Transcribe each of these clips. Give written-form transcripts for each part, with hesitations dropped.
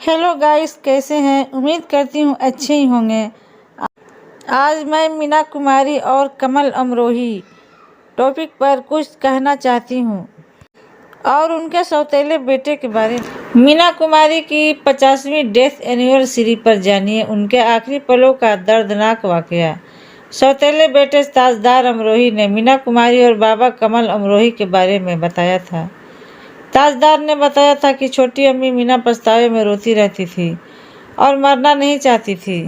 Hello guys, कैसे हैं? उम्मीद करती हूँ अच्छे ही होंगे। आज मैं मीना कुमारी और कमल अमरोही टॉपिक पर कुछ कहना चाहती हूँ और उनके सौतेले बेटे के बारे में। मीना कुमारी की 50वीं डेथ एनिवर्सरी पर जानिए उनके आखिरी पलों का दर्दनाक वाकया। सौतेले बेटे ताजदार अमरोही ने मीना कुमारी और बाबा कमल अमरोही के बारे में बताया था। ताजदार ने बताया था कि छोटी अम्मी मीना पछतावे में रोती रहती थी और मरना नहीं चाहती थी।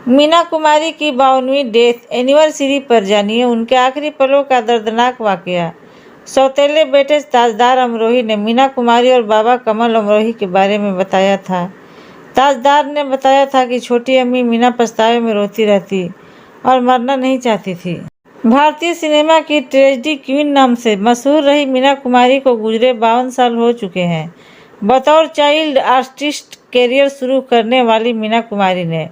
मीना कुमारी की 52वीं डेथ एनिवर्सरी पर जानिए उनके आखिरी पलों का दर्दनाक वाकया। सौतेले बेटे ताजदार अमरोही ने मीना कुमारी और बाबा कमल अमरोही के बारे में बताया था। ताजदार ने बताया था कि छोटी अम्मी मीना पछतावे में रोती रहती और मरना नहीं चाहती थी। भारतीय सिनेमा की ट्रेजेडी क्वीन नाम से मशहूर रही मीना कुमारी को गुजरे 52 साल हो चुके हैं। बतौर चाइल्ड आर्टिस्ट कैरियर शुरू करने वाली मीना कुमारी ने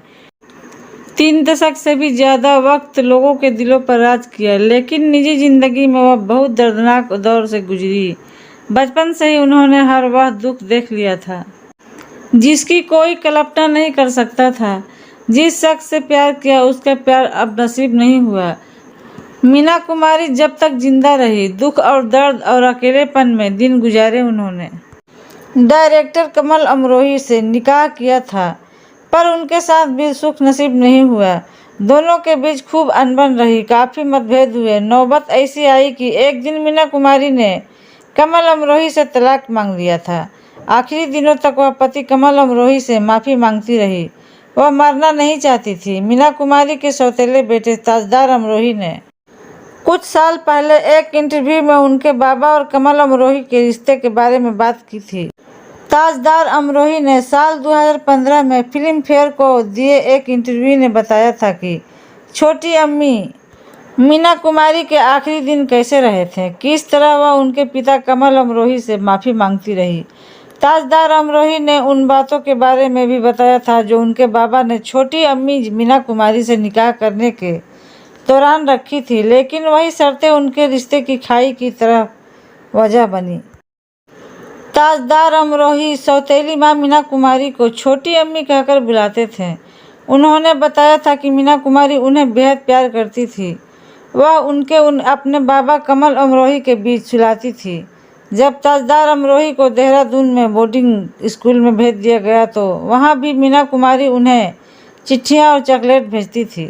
3 दशक से भी ज़्यादा वक्त लोगों के दिलों पर राज किया, लेकिन निजी जिंदगी में वह बहुत दर्दनाक दौर से गुजरी। बचपन से ही उन्होंने हर वह दुख देख लिया था जिसकी कोई कल्पना नहीं कर सकता था। जिस शख्स से प्यार किया उसका प्यार अब नसीब नहीं हुआ। मीना कुमारी जब तक जिंदा रही दुख और दर्द और अकेलेपन में दिन गुजारे। उन्होंने डायरेक्टर कमल अमरोही से निकाह किया था पर उनके साथ भी सुख नसीब नहीं हुआ। दोनों के बीच खूब अनबन रही, काफ़ी मतभेद हुए। नौबत ऐसी आई कि एक दिन मीना कुमारी ने कमल अमरोही से तलाक मांग लिया था। आखिरी दिनों तक वह पति कमल अमरोही से माफ़ी मांगती रही। वह मरना नहीं चाहती थी। मीना कुमारी के सौतेले बेटे ताजदार अमरोही ने कुछ साल पहले एक इंटरव्यू में उनके बाबा और कमल अमरोही के रिश्ते के बारे में बात की थी। ताजदार अमरोही ने साल 2015 में फिल्म फेयर को दिए एक इंटरव्यू में बताया था कि छोटी अम्मी मीना कुमारी के आखिरी दिन कैसे रहे थे, किस तरह वह उनके पिता कमल अमरोही से माफ़ी मांगती रही। ताजदार अमरोही ने उन बातों के बारे में भी बताया था जो उनके बाबा ने छोटी अम्मी मीना कुमारी से निकाह करने के दौरान रखी थी, लेकिन वही शर्तें उनके रिश्ते की खाई की तरह वजह बनी। ताजदार अमरोही सौतेली मां मीना कुमारी को छोटी अम्मी कहकर बुलाते थे। उन्होंने बताया था कि मीना कुमारी उन्हें बेहद प्यार करती थी। वह अपने बाबा कमल अमरोही के बीच सुलाती थी। जब ताजदार अमरोही को देहरादून में बोर्डिंग स्कूल में भेज दिया गया तो वहाँ भी मीना कुमारी उन्हें चिट्ठियाँ और चॉकलेट भेजती थी।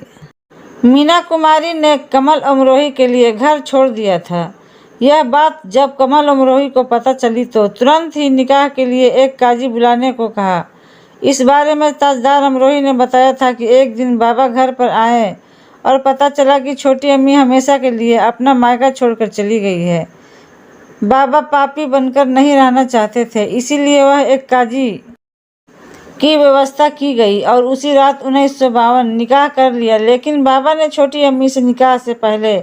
मीना कुमारी ने कमल अमरोही के लिए घर छोड़ दिया था। यह बात जब कमल अमरोही को पता चली तो तुरंत ही निकाह के लिए एक काजी बुलाने को कहा। इस बारे में ताजदार अमरोही ने बताया था कि एक दिन बाबा घर पर आए और पता चला कि छोटी अम्मी हमेशा के लिए अपना मायका छोड़कर चली गई है। बाबा पापी बनकर नहीं रहना चाहते थे, इसीलिए वह एक काजी की व्यवस्था की गई और उसी रात 1952 निकाह कर लिया। लेकिन बाबा ने छोटी अम्मी से निकाह से पहले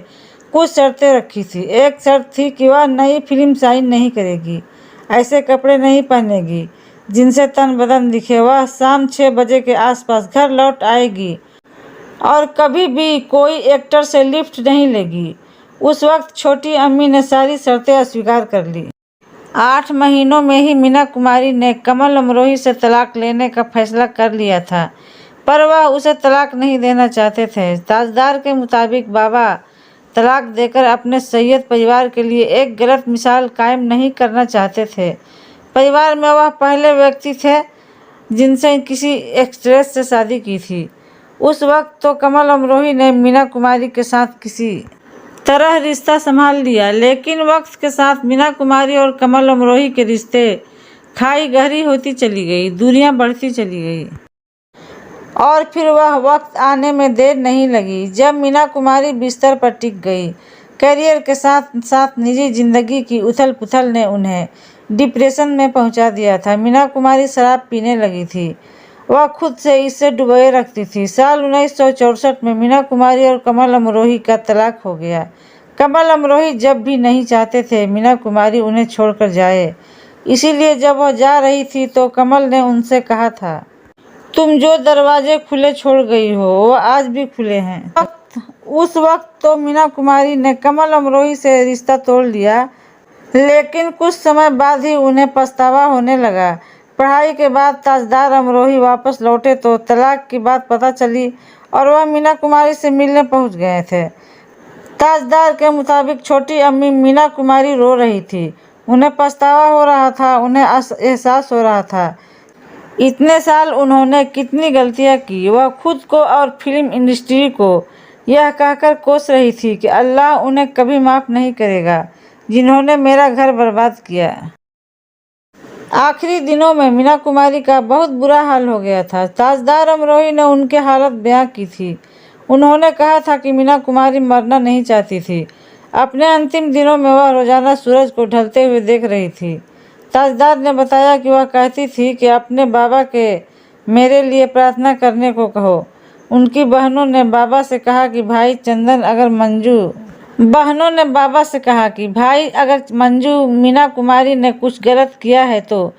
कुछ शर्तें रखी थी। एक शर्त थी कि वह नई फिल्म साइन नहीं करेगी, ऐसे कपड़े नहीं पहनेगी जिनसे तन बदन दिखे। वह शाम 6 बजे के आसपास घर लौट आएगी और कभी भी कोई एक्टर से लिफ्ट नहीं लेगी। उस वक्त छोटी अम्मी ने सारी शर्तें अस्वीकार कर ली। 8 महीनों में ही मीना कुमारी ने कमल अमरोही से तलाक लेने का फैसला कर लिया था, पर वह उसे तलाक नहीं देना चाहते थे। ताजदार के मुताबिक बाबा तलाक देकर अपने सैयद परिवार के लिए एक गलत मिसाल कायम नहीं करना चाहते थे। परिवार में वह पहले व्यक्ति थे जिनसे किसी एक्ट्रेस से शादी की थी। उस वक्त तो कमल अमरोही ने मीना कुमारी के साथ किसी तरह रिश्ता संभाल लिया, लेकिन वक्त के साथ मीना कुमारी और कमल अमरोही के रिश्ते खाई गहरी होती चली गई, दूरियां बढ़ती चली गई और फिर वह वक्त आने में देर नहीं लगी जब मीना कुमारी बिस्तर पर टिक गई। करियर के साथ साथ निजी जिंदगी की उथल पुथल ने उन्हें डिप्रेशन में पहुंचा दिया था। मीना कुमारी शराब पीने लगी थी, वह खुद से इससे डुबोए रखती थी। साल 1964 में मीना कुमारी और कमल अमरोही का तलाक हो गया। कमल अमरोही जब भी नहीं चाहते थे मीना कुमारी उन्हें छोड़कर जाए, इसीलिए जब वह जा रही थी तो कमल ने उनसे कहा था, तुम जो दरवाजे खुले छोड़ गई हो वो आज भी खुले हैं। उस वक्त तो मीना कुमारी ने कमल अमरोही से रिश्ता तोड़ लिया, लेकिन कुछ समय बाद ही उन्हें पछतावा होने लगा। पढ़ाई के बाद ताजदार अमरोही वापस लौटे तो तलाक की बात पता चली और वह मीना कुमारी से मिलने पहुंच गए थे। ताजदार के मुताबिक छोटी अम्मी मीना कुमारी रो रही थी। उन्हें पछतावा हो रहा था, उन्हें एहसास हो रहा था इतने साल उन्होंने कितनी गलतियां की। वह खुद को और फिल्म इंडस्ट्री को यह कहकर कोस रही थी कि अल्लाह उन्हें कभी माफ़ नहीं करेगा जिन्होंने मेरा घर बर्बाद किया। आखिरी दिनों में मीना कुमारी का बहुत बुरा हाल हो गया था। ताजदार अमरोही ने उनकी हालत बयां की थी। उन्होंने कहा था कि मीना कुमारी मरना नहीं चाहती थी। अपने अंतिम दिनों में वह रोजाना सूरज को ढलते हुए देख रही थी। ताजदार ने बताया कि वह कहती थी कि अपने बाबा के मेरे लिए प्रार्थना करने को कहो। उनकी बहनों ने बाबा से कहा कि भाई अगर मंजू मीना कुमारी ने कुछ गलत किया है तो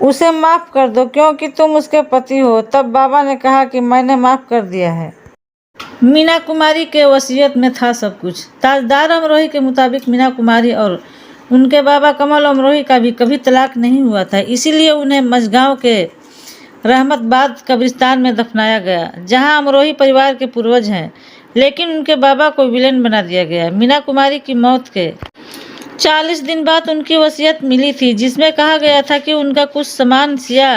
उसे माफ़ कर दो क्योंकि तुम उसके पति हो। तब बाबा ने कहा कि मैंने माफ़ कर दिया है। मीना कुमारी के वसीयत में था सब कुछ। ताजदार अमरोही के मुताबिक मीना कुमारी और उनके बाबा कमल अमरोही का भी कभी तलाक नहीं हुआ था, इसीलिए उन्हें मझगांव के रहमतबाद कब्रिस्तान में दफनाया गया जहां अमरोही परिवार के पूर्वज हैं। लेकिन उनके बाबा को विलेन बना दिया गया। मीना कुमारी की मौत के 40 दिन बाद उनकी वसीयत मिली थी जिसमें कहा गया था कि उनका कुछ सामान शिया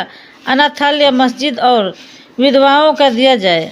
अनाथालय, मस्जिद और विधवाओं का दिया जाए।